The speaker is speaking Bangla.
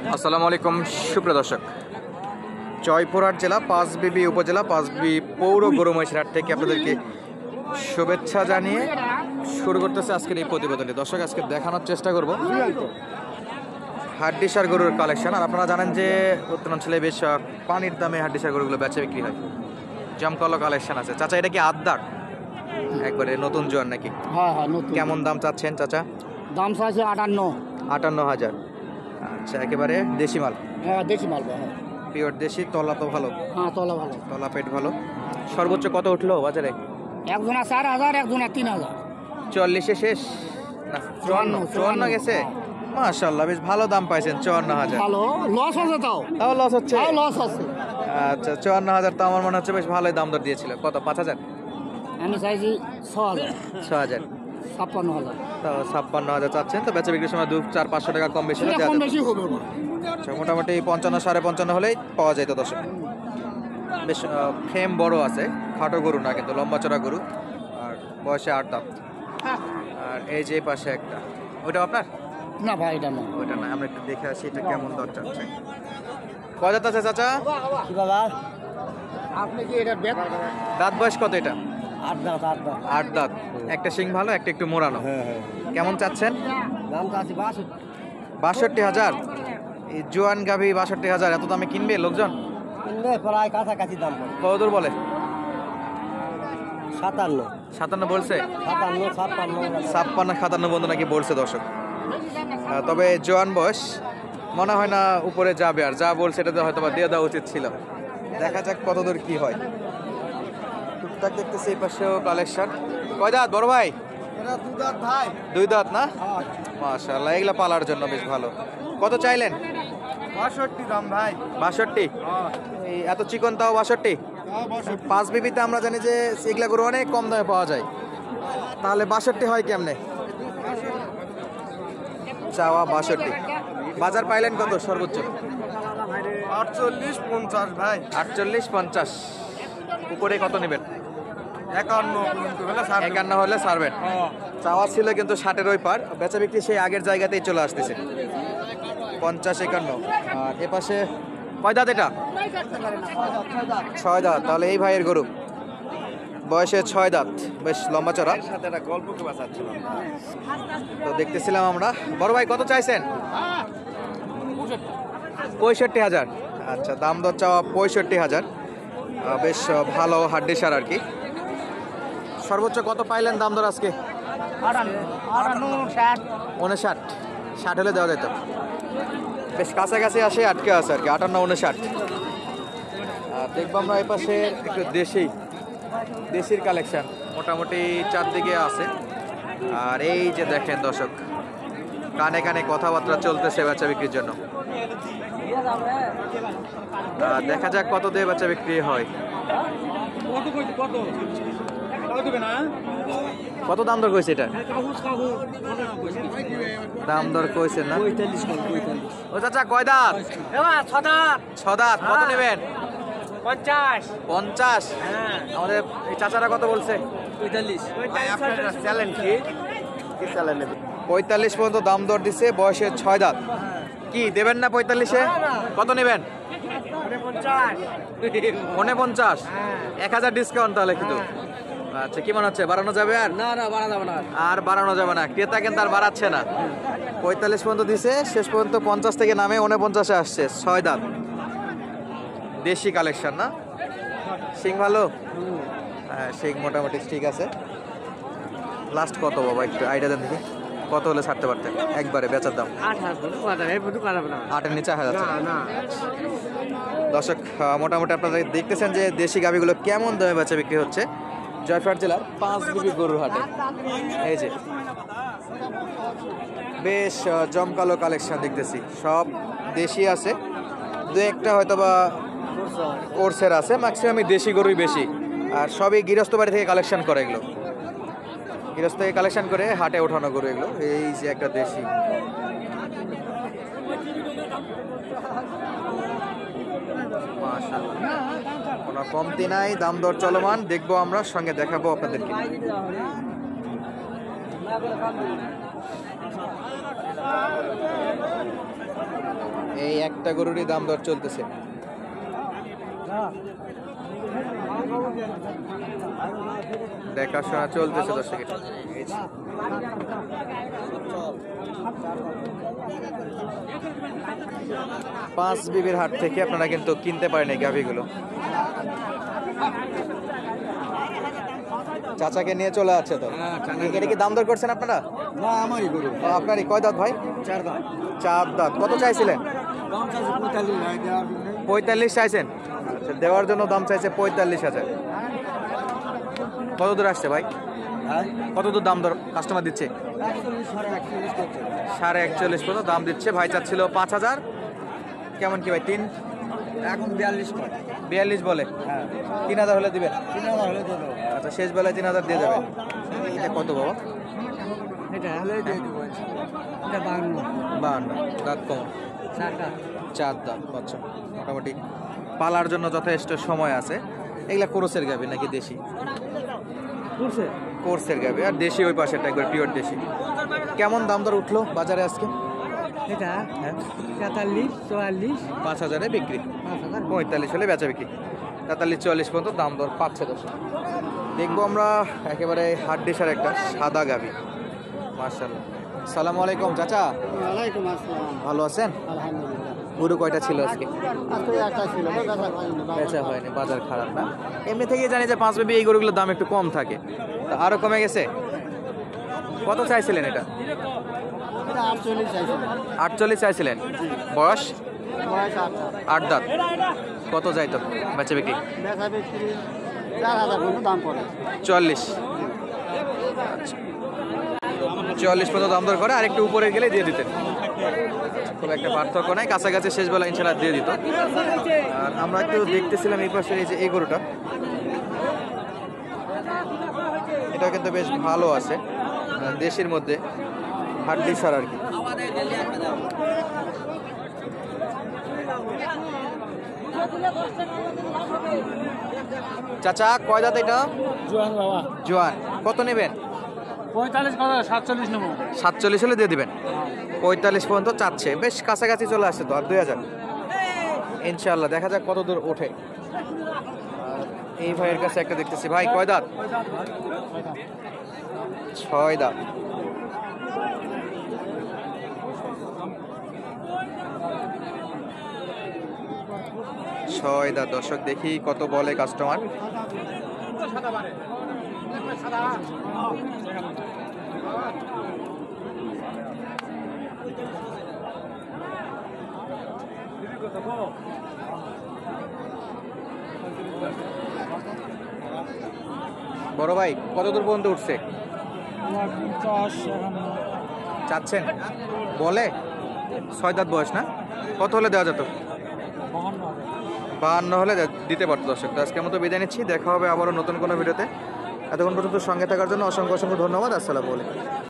আসসালামু আলাইকুম সুপ্রিয় দর্শক, জয়পুরহাট জেলা পাঁচবিবি উপজেলা পাঁচবিবি পৌর গরু মহিষের হাট থেকে আপনাদেরকে শুভেচ্ছা জানিয়ে শুরু করতেছে আজকের এই প্রতিবেদনটি। দর্শক, আজকে দেখানোর চেষ্টা করব হাড্ডিসার গরুর কালেকশন। আর আপনারা জানেন যে উত্তরাঞ্চলে বেশ পানির দামে হাড্ডিসার গরুগুলো বেচা বিক্রি হয়, জমকালো কালেকশন আছে। চাচা, এটা কি আদ্দার একবারে নতুন জোয়ান নাকি? হ্যাঁ হ্যাঁ নতুন। কেমন দাম চাচ্ছেন চাচা? দাম চাইছে 58,000। আচ্ছা, একেবারে দেশি মাল? হ্যাঁ দেশি মাল। হ্যাঁ পিওর দেশি। তলা তো ভালো? হ্যাঁ তলা ভালো। তলা পেট ভালো। সর্বোচ্চ কত উঠলো বাজারে? একজনা 4,000, একজনা 3,000। 40-এ শেষ না? 54 গেছে। মাশাআল্লাহ, বেশ ভালো দাম পাইছেন। 54,000 ভালো লস আছে তাও লস হচ্ছে? তাও লস আছে। আচ্ছা, 54,000 তো আমার মনে হচ্ছে বেশ ভালোই দাম দর দিয়েছিল। কত? 5,000? আমি চাইছি 6,000। 6,000? 56,000। তাও 56,000 চাচ্ছেন। তো বেচা বিক্রির সময় 200-400-500 টাকা কম বেশি হলে কম বেশি হবে না। আচ্ছা, মোটামুটি 55-55.5 হলেই পাওয়া যায়। তো দর্শক, বেশ ফ্রেম বড় আছে, খাটো গরু না কিন্তু, লম্বা চড়া গরু। আর বয়সে 8 দাঁত। আর এই যে পাশে একটা, ওইটা আপনার? না ভাই এটা না। ওইটা না, আমরা একটু দেখে আসি এটা কেমন দর চাচ্ছে। কয় দাঁত আছে চাচা? কি বাবা আপনি কি এটা বেচ? দাঁত বয়স কত এটা? 8 দাঁত। 8 দাঁত। একটা শিং ভালো, একটা একটু মোড়ানো। হ্যাঁ হ্যাঁ। কেমন চাচ্ছেন? দাম চাইছি 62। 62,000? এই জোয়ান গাভী 62,000 এত দামে কিনবে লোকজন? কিনলে প্রায় কাছাকাছি দাম পড়ে। কত দূর বলে? 57। 57 বলছে? 57, 56। 56-57 বন্ধু নাকি বলছে দর্শক। তবে জোয়ান বয়স মনে হয় না উপরে যাবে, আর যা বলছে এটাতে হয়তো বা দিয়ে দেওয়া উচিত ছিল। দেখা যাক কতদূর কি হয়। টুকটাক দেখতেছি এই পাশেও কালেকশন। কয় দাঁত বড় ভাই? এটা 2 দাঁত ভাই। 2 দাঁত না? মাশাআল্লাহ, এগুলা পালার জন্য বেশ ভালো। কত চাইলেন? 62 দাম ভাই। 62? এই এত চিকন তাও 62? পাঁচ বিবিতে আমরা জানি যে এগুলা গরু অনেক কম দামে পাওয়া যায়, তাহলে 62 হয় কেমনে? চাওয়া 62। বাজার পাইলেন কত সর্বোচ্চ? 48-50 ভাই। 48-50। উপরে কত নেবেন? 51 হলে ছাড়বেন। চাওয়া ছিল কিন্তু 60-এর ওই পার। বেচা বিক্রি সেই আগের জায়গাতেই চলে আসতেছে। 50-51। আর এ পাশে কয় দাঁত এটা? 6 দাঁত। তাহলে এই ভাইয়ের গরু, বয়সে 6 দাঁত, বেশ লম্বা চড়া। তো দেখতেছিলাম আমরা। বড় ভাই কত চাইছেন? 65,000। আচ্ছা, দাম দর চাওয়া 65,000। বেশ ভালো হাড্ডিসার আর কি। সর্বোচ্চ কত পাইলেন দাম দর আজকে? 59, 60 হলে দেওয়া যেত। বেশ কাছাকাছি আসে, আটকে আছে আর কি। 58-59। আর দেখবো আমরা এই পাশে একটু দেশির কালেকশন মোটামুটি চারদিকে আছে। আর এই যে দেখেন দর্শক, কানে কানে কথাবার্তা চলতেছে বেচা বিক্রির জন্য। দেখা যাক কত দিয়ে বেচা বিক্রি হয়। কত দাম দর কইছে এটা? দাম দর কইছে না? 45। ও চাচা, কয় দাঁত? 6 দাঁত। 6 দাঁত। কত নেবেন? 50। 50? আমাদের এই চাচারা কত বলছে? 45। 45 পর্যন্ত দাম দর দিছে। বয়সে 6 দাঁত। কি দেবেন না 45-এ? কত নেবেন? 49। 1,000 ডিসকাউন্ট তাহলে কিন্তু। আচ্ছা, কি মনে হচ্ছে বাড়ানো যাবে? আর না বাড়া যাবে না। আর বাড়ানো যাবে না। ক্রেতা কিন্তু আর বাড়াচ্ছে না। 45 পর্যন্ত দিছে, শেষ পর্যন্ত 50 থেকে নামে 49-এ আসছে। 6 দাঁত, দেশি কালেকশন না? সিং ভালো? হ্যাঁ, সিং মোটামুটি ঠিক আছে। লাস্ট কত বাবা, একটু আইডিয়া দেন দেখি, কত হলে ছাড়তে পারতেন একবারে বেচার দাম? 8-এর নিচে হয়ে যাচ্ছে। দর্শক, মোটামুটি আপনারা দেখতেছেন যে দেশি গাভিগুলো কেমন দামে বেচা বিক্রি হচ্ছে জয়পুরহাট জেলার পাঁচবিবি গরুর হাটে। এই যে বেশ জমকালো কালেকশন দেখতেছি, সব দেশি আছে, দু একটা হয়তো বা কোর্সের আছে, ম্যাক্সিমামই দেশি গরুই বেশি। আর সবই গৃহস্থ বাড়ি থেকে কালেকশন করে, এগুলো গৃহস্থ থেকে কালেকশন করে হাটে ওঠানো গরু এগুলো। এই যে একটা দেশি, মাশাআল্লাহ, কোনো কমতি নাই, দাম দর চলমান। দেখবো আমরা, সঙ্গে দেখাবো আপনাদেরকে। এই একটা গরুরই দাম দর চলতেছে। দেখাশোনা চলতেছে দর্শকের। পাঁচ বিবির হাট থেকে আপনারা কিন্তু কিনতে পারেন এই গাভীগুলো। চাচাকে নিয়ে চলে আছে তো, এটা কি দাম দর করছেন আপনারা? না আমারই গরু। ও, আপনারই কয় দাঁত ভাই? 4 দাঁত। 4 দাঁত। কত চাইছিলেন? দাম চাইছে 45 ভাই দেওয়ার জন্য। 45 চাইছেন? আচ্ছা, দেওয়ার জন্য দাম চাইছে 45,000। কত দূর আসছে ভাই? হ্যাঁ কত দূর দাম দর কাস্টমার দিচ্ছে? 41 করছে। 41.5 পর্যন্ত দাম দিচ্ছে। ভাই চাচ্ছিল 5,000। কেমন কি ভাই? 3 এখন 42 করে। 42 বলে। হ্যাঁ 3,000 হলে দিবেন? 3000 হলে দেবো। আচ্ছা, শেষ বেলায় 3,000 দিয়ে যাবেন। এটা কত বাবা? এটা হলে দিয়ে দেবো। এটা 52 দাঁত কম। 4 দাঁত। 4 দাঁত। আচ্ছা, মোটামুটি পালার জন্য যথেষ্ট সময় আছে। এগুলা কোরসের গাভী নাকি দেশি? করছে কোরসের গাভী। আর দেশি ওই পাশেরটা একবার পিওর দেশি। কেমন দাম দর উঠলো বাজারে আজকে? এটা হ্যাঁ 43 44 5,000-এ বিক্রি। 5000 45 হলে বেচা বিক্রি। 43-44 পর্যন্ত দাম দর পাচ্ছে দর্শক। দেখবো আমরা একেবারে হাড্ডিসার একটা সাদা গাভী। মাশাআল্লাহ। আসসালামু আলাইকুম চাচা, ওয়ালাইকুম আসসালাম। ভালো আছেন? আলহামদুলিল্লাহ। গরু কয়টা ছিল আজকে? আজকে একটা ছিল বেচা হয়নি, বাজার খারাপ না? এমনি থেকেই জানি যে পাঁচ বেবি এই গরুগুলোর দাম একটু কম থাকে, তা আরো কমে গেছে। কত চাইছিলেন এটা? এটা 48 চাইছিল। 48 চাইছিলেন। বয়স? বয়স 8 দাঁত। কত যাইতো বেচা বিক্রি? বেচা বিক্রি 4000 পর্যন্ত দাম পড়ে। 40। 44 পর্যন্ত দাম দর করে, আর একটু উপরে গেলে দিয়ে দিতেন। খুব একটা পার্থক্য নাই, কাছাকাছি শেষ বেলা ইনশাল্লাহ দিয়ে দিত। আর আমরা একটু দেখতেছিলাম এই পাশে এই যে এই গরুটা, এটা কিন্তু বেশ ভালো আছে, দেশের মধ্যে হাড্ডি সার আর কি। চাচা কয় দাঁত এটা? জোয়ান বাবা। জোয়ান। কত নেবেন? 45 কথা 47 নেব। 47 হলে দিয়ে দিবেন। 45 পর্যন্ত চাচ্ছে, বেশ কাছাকাছি চলে আসছে তো। আর 2000 ইনশাল্লাহ, দেখা যাক কত দূর ওঠে। আর এই ভাইয়ের কাছে একটা দেখতেছি। ভাই কয় দাঁত? 6 দাঁত। ছয় দাঁত। দর্শক দেখি কত বলে কাস্টমার। বড় ভাই কত দূর পর্যন্ত উঠছে চাচ্ছেন? বলে 6 দাঁত বয়স না? কত হলে দেওয়া যেত? 52 হলে দিতে পারতো। দর্শক তো আজকের মতো বিদায় নিচ্ছি, দেখা হবে আবারও নতুন কোনো ভিডিওতে। এতক্ষণ পর্যন্ত সঙ্গে থাকার জন্য অসংখ্য অসংখ্য ধন্যবাদ। আসসালামু আলাইকুম।